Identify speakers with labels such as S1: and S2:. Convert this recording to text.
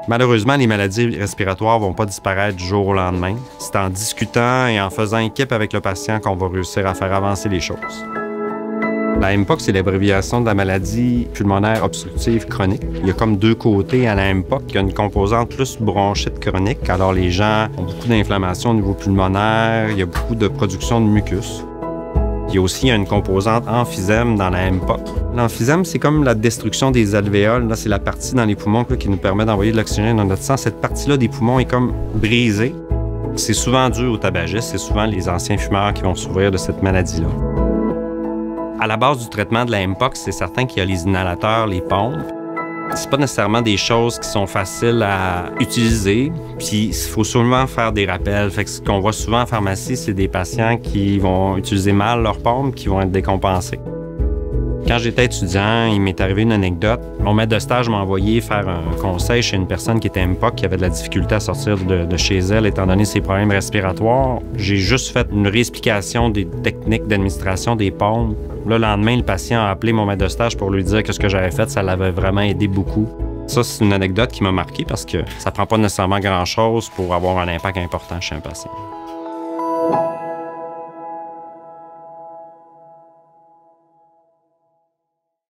S1: Malheureusement, les maladies respiratoires ne vont pas disparaître du jour au lendemain. C'est en discutant et en faisant équipe avec le patient qu'on va réussir à faire avancer les choses. La MPOC, c'est l'abréviation de la maladie pulmonaire obstructive chronique. Il y a comme deux côtés à la MPOC. Il y a une composante plus bronchite chronique. Alors, les gens ont beaucoup d'inflammation au niveau pulmonaire. Il y a beaucoup de production de mucus. Il y a aussi une composante emphysème dans la MPOC. L'emphysème, c'est comme la destruction des alvéoles. Là, c'est la partie dans les poumons qui nous permet d'envoyer de l'oxygène dans notre sang. Cette partie-là des poumons est comme brisée. C'est souvent dû au tabagisme. C'est souvent les anciens fumeurs qui vont souffrir de cette maladie-là. À la base du traitement de la MPOC, c'est certain qu'il y a les inhalateurs, les pompes. C'est pas nécessairement des choses qui sont faciles à utiliser, puis il faut souvent faire des rappels. Fait que ce qu'on voit souvent en pharmacie, c'est des patients qui vont utiliser mal leurs pompes, qui vont être décompensés. Quand j'étais étudiant, il m'est arrivé une anecdote. Mon maître de stage m'a envoyé faire un conseil chez une personne qui était MPOC, qui avait de la difficulté à sortir de chez elle, étant donné ses problèmes respiratoires. J'ai juste fait une réexplication des techniques d'administration des pompes. Le lendemain, le patient a appelé mon maître de stage pour lui dire que ce que j'avais fait, ça l'avait vraiment aidé beaucoup. Ça, c'est une anecdote qui m'a marqué parce que ça prend pas nécessairement grand-chose pour avoir un impact important chez un patient.